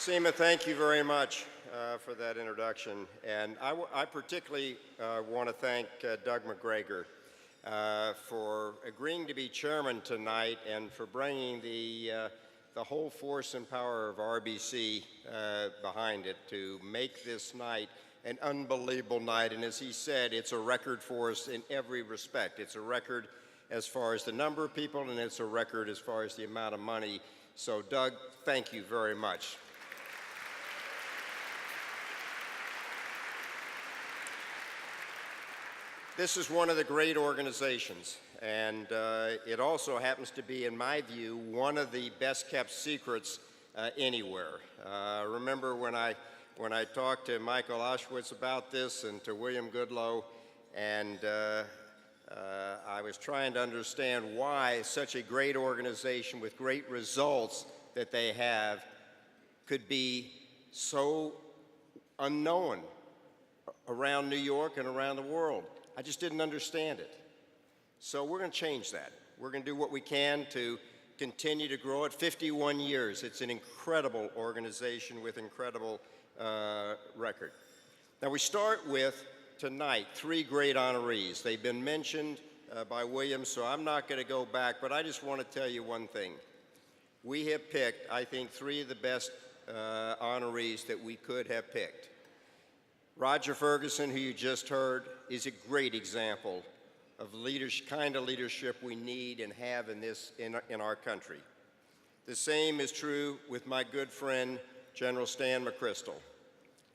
Seema, thank you very much for that introduction. And I particularly want to thank Doug McGregor for agreeing to be chairman tonight and for bringing the whole force and power of RBC behind it to make this night an unbelievable night. And as he said, it's a record for us in every respect. It's a record as far as the number of people, and it's a record as far as the amount of money. So Doug, thank you very much. This is one of the great organizations, and it also happens to be, in my view, one of the best-kept secrets anywhere. Remember when I talked to Michael Oshwitz about this and to William Goodloe, and I was trying to understand why such a great organization with great results that they have could be so unknown around New York and around the world. I just didn't understand it. So we're going to change that. We're going to do what we can to continue to grow it. 51 years. It's an incredible organization with incredible record. Now we start with, tonight, 3 great honorees. They've been mentioned by William, so I'm not going to go back, but I just want to tell you one thing. We have picked, I think, 3 of the best honorees that we could have picked. Roger Ferguson, who you just heard, is a great example of kind of leadership we need and have in our country. The same is true with my good friend, General Stan McChrystal.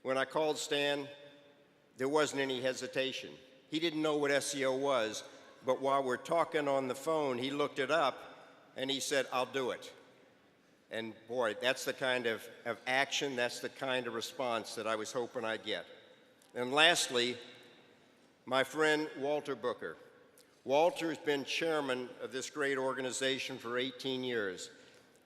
When I called Stan, there wasn't any hesitation. He didn't know what SEO was, but while we're talking on the phone, he looked it up and he said, "I'll do it." And boy, that's the kind of action, that's the kind of response that I was hoping I'd get. And lastly, my friend Walter Booker. Walter has been chairman of this great organization for 18 years.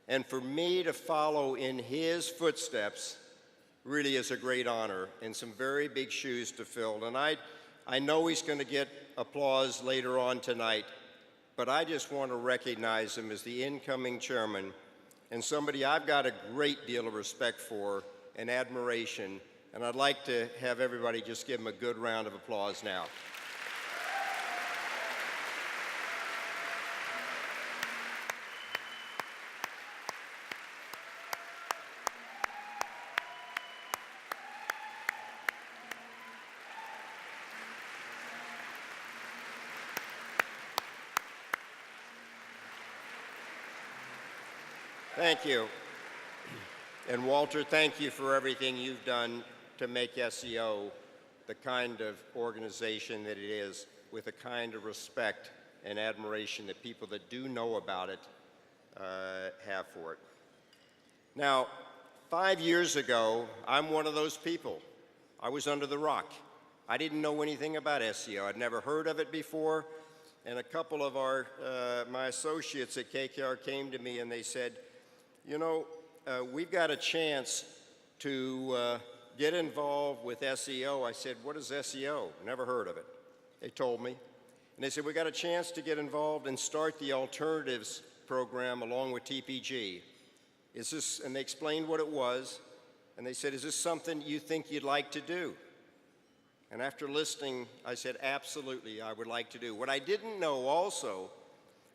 And for me to follow in his footsteps really is a great honor and some very big shoes to fill. And I know he's going to get applause later on tonight, but I just want to recognize him as the incoming chairman and somebody I've got a great deal of respect for and admiration. And I'd like to have everybody just give him a good round of applause now. Thank you. And Walter, thank you for everything you've done to make SEO the kind of organization that it is, with the kind of respect and admiration that people that do know about it have for it. Now, 5 years ago, I'm one of those people. I was under the rock. I didn't know anything about SEO. I'd never heard of it before. And a couple of my associates at KKR came to me and they said, you know, we've got a chance to get involved with SEO. I said, what is SEO? Never heard of it. They told me. And they said, we got a chance to get involved and start the alternatives program along with TPG. Is this, and they explained what it was, and they said, is this something you think you'd like to do? And after listening, I said, absolutely, I would like to do. What I didn't know also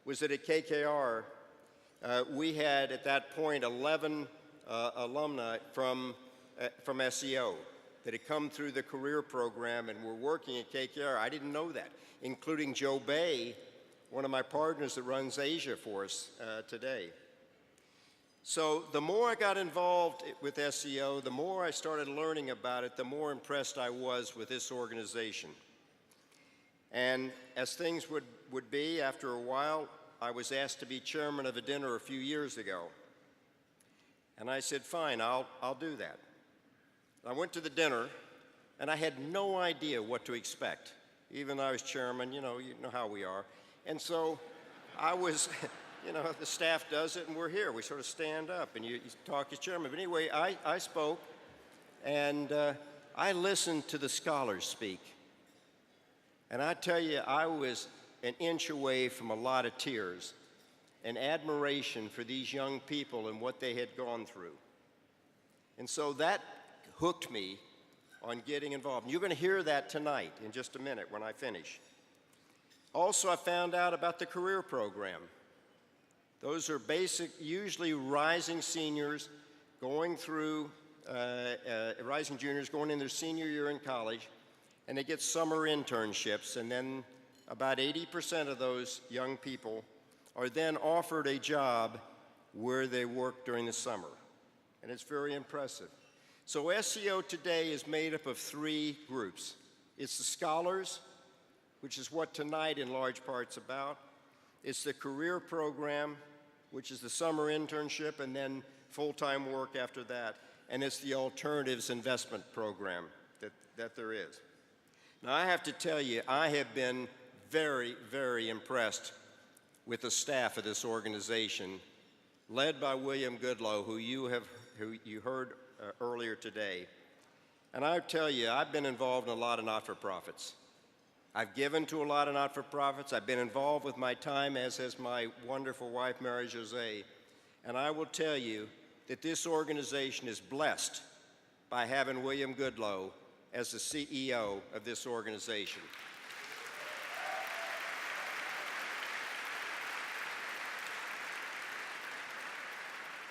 was that at KKR, we had at that point 11 alumni from SEO that had come through the career program and were working at KKR. I didn't know that, including Joe Bay, one of my partners that runs Asia for us today. So the more I got involved with SEO, the more I started learning about it, the more impressed I was with this organization. And as things would be, after a while, I was asked to be chairman of a dinner a few years ago. And I said, fine, I'll do that. I went to the dinner, and I had no idea what to expect. Even though I was chairman, you know how we are. And so I was, you know, the staff does it, and we're here. We sort of stand up, and you talk as chairman. But anyway, I spoke, and I listened to the scholars speak. And I tell you, I was an inch away from a lot of tears and admiration for these young people and what they had gone through. And so that hooked me on getting involved. And you're going to hear that tonight in just a minute when I finish. Also, I found out about the career program. Those are basic, usually rising seniors going through, rising juniors going in their senior year in college, and they get summer internships, and then about 80% of those young people are then offered a job where they work during the summer. And it's very impressive. So SEO today is made up of three groups. It's the scholars, which is what tonight in large part's about. It's the career program, which is the summer internship and then full-time work after that. And it's the alternatives investment program that there is. Now, I have to tell you, I have been very, very impressed with the staff of this organization, led by William Goodloe, who you heard earlier today. And I tell you, I've been involved in a lot of not-for-profits. I've given to a lot of not-for-profits. I've been involved with my time, as has my wonderful wife, Mary Jose. And I will tell you that this organization is blessed by having William Goodloe as the CEO of this organization.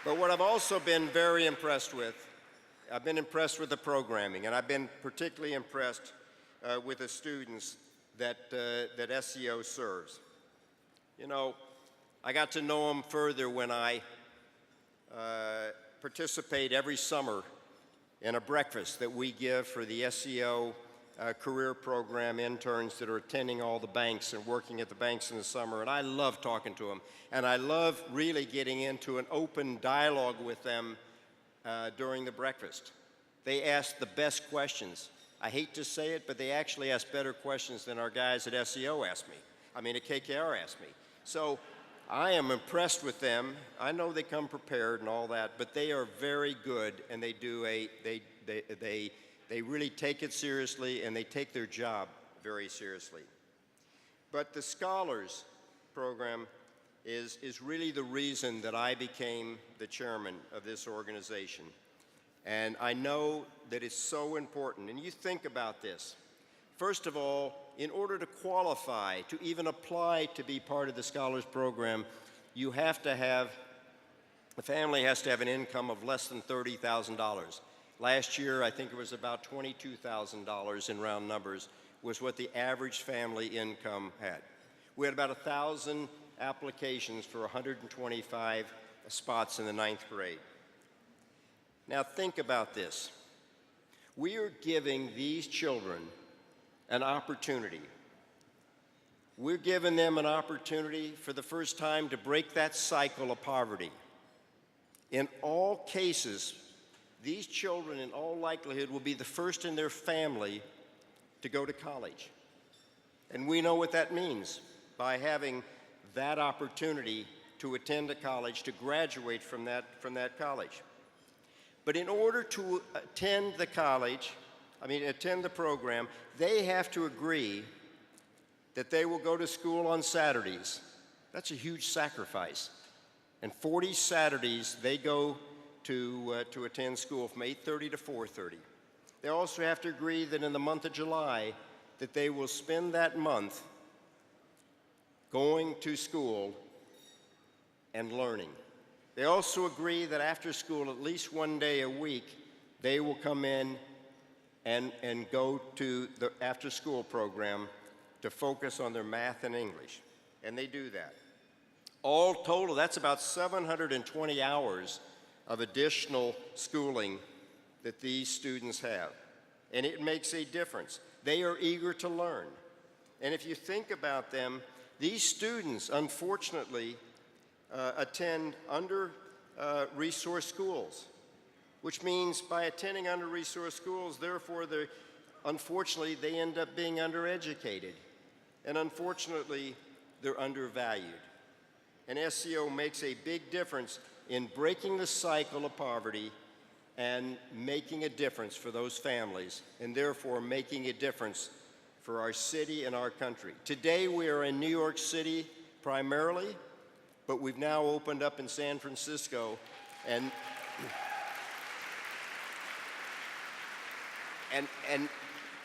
But what I've also been very impressed with, I've been impressed with the programming, and I've been particularly impressed with the students that SEO serves. You know, I got to know them further when I participate every summer in a breakfast that we give for the SEO career program interns that are attending all the banks and working at the banks in the summer. And I love talking to them. And I love really getting into an open dialogue with them during the breakfast. They ask the best questions. I hate to say it, but they actually ask better questions than our guys at SEO ask me. I mean, at KKR ask me. So I am impressed with them. I know they come prepared and all that, but they are very good, and they really take it seriously, and they take their job very seriously. But the Scholars program is really the reason that I became the chairman of this organization. And I know that it's so important. And you think about this. First of all, in order to qualify, to even apply to be part of the Scholars program, you have to have, the family has to have an income of less than $30,000. Last year, I think it was about $22,000 in round numbers, was what the average family income had. We had about 1,000 applications for 125 spots in the 9th grade. Now think about this. We are giving these children an opportunity. We're giving them an opportunity for the first time to break that cycle of poverty. In all cases, these children, in all likelihood, will be the first in their family to go to college. And we know what that means by having that opportunity to attend a college, to graduate from that college. But in order to attend the college, attend the program, they have to agree that they will go to school on Saturdays. That's a huge sacrifice. And 40 Saturdays they go to attend school from 8:30 to 4:30. They also have to agree that in the month of July that they will spend that month going to school and learning. They also agree that after school, at least one day a week, they will come in and go to the after-school program to focus on their math and English. And they do that. All total, that's about 720 hours of additional schooling that these students have. And it makes a difference. They are eager to learn. And if you think about them, these students, unfortunately, attend under-resourced schools, which means by attending under-resourced schools, therefore, unfortunately, they end up being undereducated. And unfortunately, they're undervalued. And SEO makes a big difference in breaking the cycle of poverty and making a difference for those families, and therefore making a difference for our city and our country. Today, we are in New York City primarily, but we've now opened up in San Francisco, and And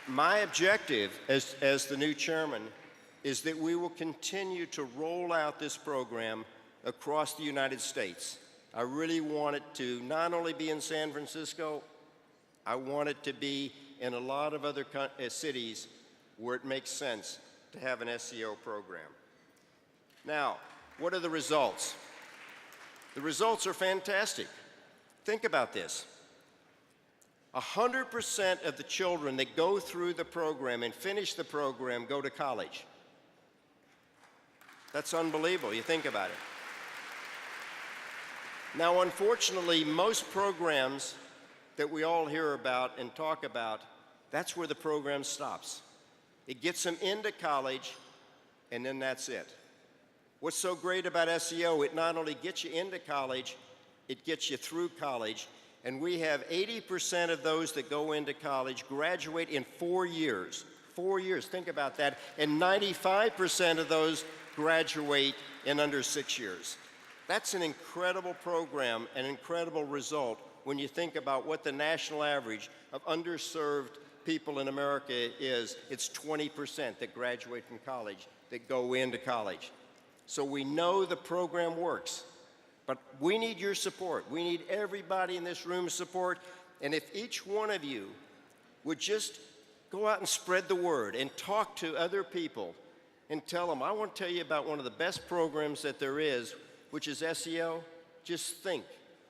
my objective as the new chairman is that we will continue to roll out this program across the United States. I really want it to not only be in San Francisco, I want it to be in a lot of other cities where it makes sense to have an SEO program. Now, what are the results? The results are fantastic. Think about this. 100% of the children that go through the program and finish the program go to college. That's unbelievable. You think about it. Now, unfortunately, most programs that we all hear about and talk about, that's where the program stops. It gets them into college, and then that's it. What's so great about SEO, it not only gets you into college, it gets you through college, and we have 80% of those that go into college graduate in 4 years. 4 years, think about that. And 95% of those graduate in under 6 years. That's an incredible program, an incredible result when you think about what the national average of underserved people in America is. It's 20% that graduate from college, that go into college. So we know the program works, but we need your support. We need everybody in this room's support. And if each one of you would just go out and spread the word and talk to other people and tell them, I want to tell you about one of the best programs that there is, which is SEO, just think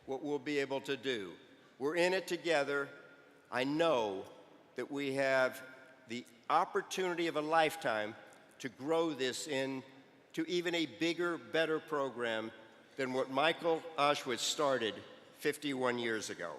what we'll be able to do. We're in it together. I know that we have the opportunity of a lifetime to grow this into even a bigger, better program than what Michael Auschwitz started 51 years ago.